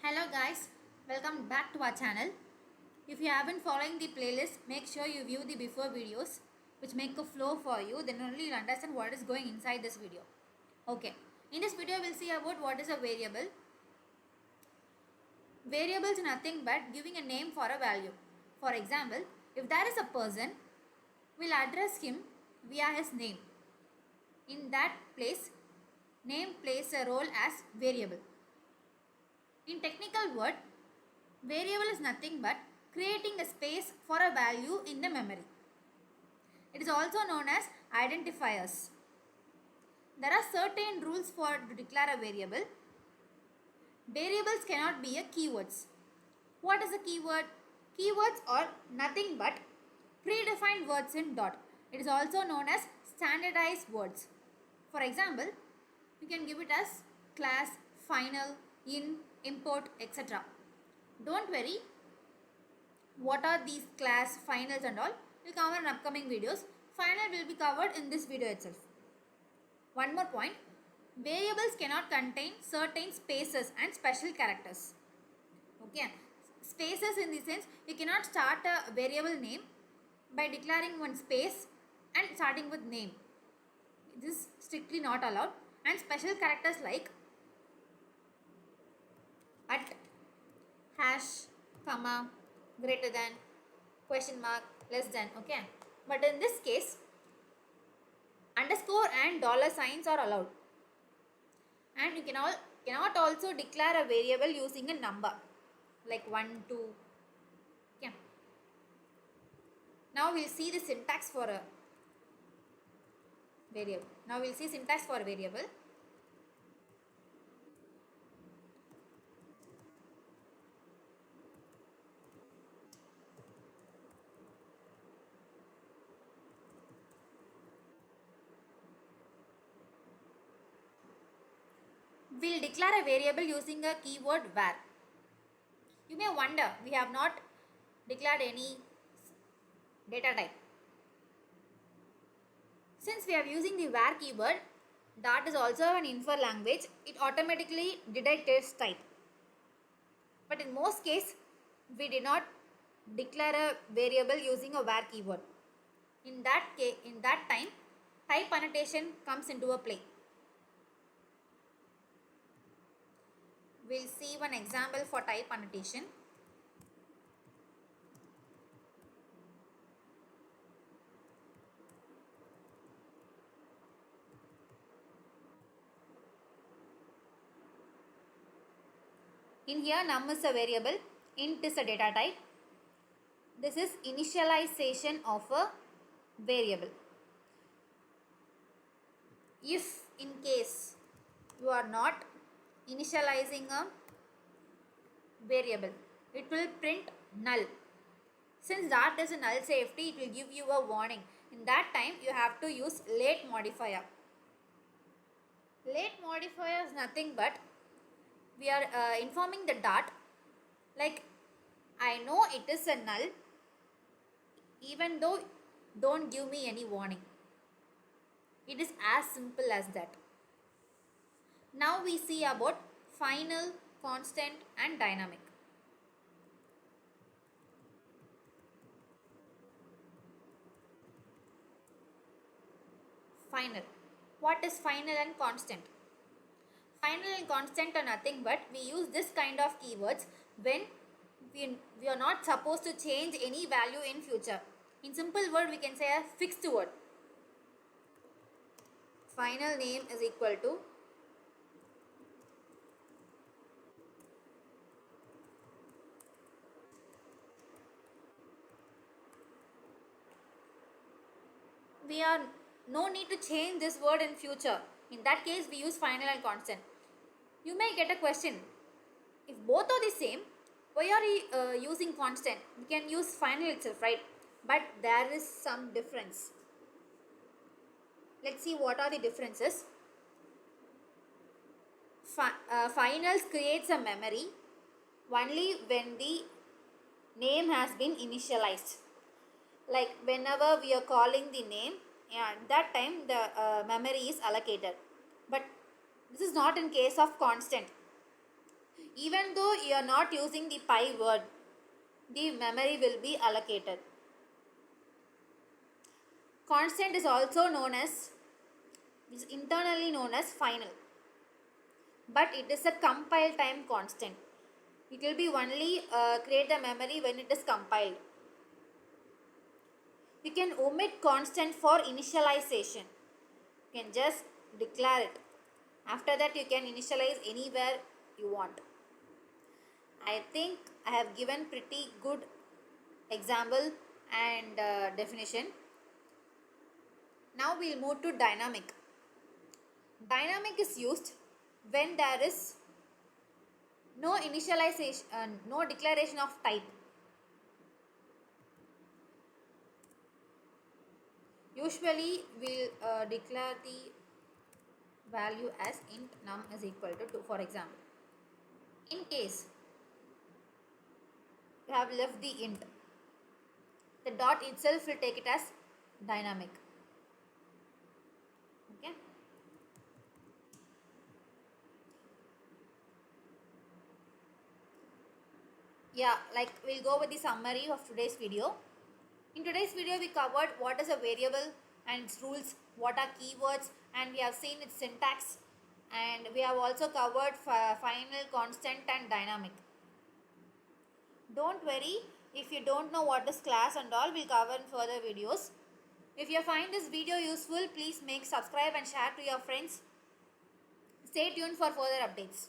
Hello guys, welcome back to our channel. If you haven't following the playlist, make sure you view the before videos which make a flow for you, then only you'll understand what is going inside this video. Okay, in this video we'll see about what is a variable. Variable is nothing but giving a name for a value. For example, if there is a person, we'll address him via his name. In that place, name plays a role as variable. In technical word, variable is nothing but creating a space for a value in the memory. It is also known as identifiers. There are certain rules for to declare a variable. Variables cannot be a keywords. What is a keyword? Keywords are nothing but predefined words in dot. It is also known as standardized words. For example, you can give it as class, final, in, import, etc. Don't worry, what are these class, finals and all? We'll cover in upcoming videos. Final will be covered in this video itself. One more point, variables cannot contain certain spaces and special characters. Okay, spaces in the sense you cannot start a variable name by declaring one space and starting with name. This is strictly not allowed. And special characters like at, hash, comma, greater than, question mark, less than. Okay, but in this case underscore and dollar signs are allowed, and you cannot also declare a variable using a number like 1 2. Okay, now we'll see the syntax for a variable. Now we'll see syntax for a variable. We'll declare a variable using a keyword var. You may wonder, we have not declared any data type. Since we are using the var keyword, that is also an infer language, it automatically detects type. But in most cases, we did not declare a variable using a var keyword. In that time, type annotation comes into a play. We'll see one example for type annotation. In here, num is a variable, int is a data type. This is initialization of a variable. If in case you are not initializing a variable, it will print null. Since that is a null safety, it will give you a warning. In that time, you have to use late modifier. Late modifier is nothing but we are informing the dart like I know it is a null even though don't give me any warning. It is as simple as that. Now we see about final, constant and dynamic. Final. What is final and constant? Final and constant are nothing but we use this kind of keywords when we are not supposed to change any value in future. In simple word, we can say a fixed word. Final name is equal to we are no need to change this word in future. In that case, we use final and constant. You may get a question, if both are the same, why are you using constant? We can use final itself, right? But there is some difference. Let's see what are the differences. Finals creates a memory only when the name has been initialized. Like whenever we are calling the name, at that time the memory is allocated. But this is not in case of constant. Even though you are not using the pi word, the memory will be allocated. Constant is also known as, is internally known as final, but it is a compile time constant. It will be only create the memory when it is compiled. You can omit constant for initialization. You can just declare it. After that you can initialize anywhere you want. I think I have given pretty good example and definition. Now we'll move to dynamic. Dynamic is used when there is no initialization, no declaration of type. Usually we'll declare the value as int num is equal to 2, for example. In case you have left the int, the dot itself will take it as dynamic. Okay. Yeah, like we'll go with the summary of today's video. In today's video we covered what is a variable and its rules, what are keywords, and we have seen its syntax, and we have also covered final, constant and dynamic. Don't worry if you don't know what is class and all, we'll cover in further videos. If you find this video useful, please make subscribe and share to your friends. Stay tuned for further updates.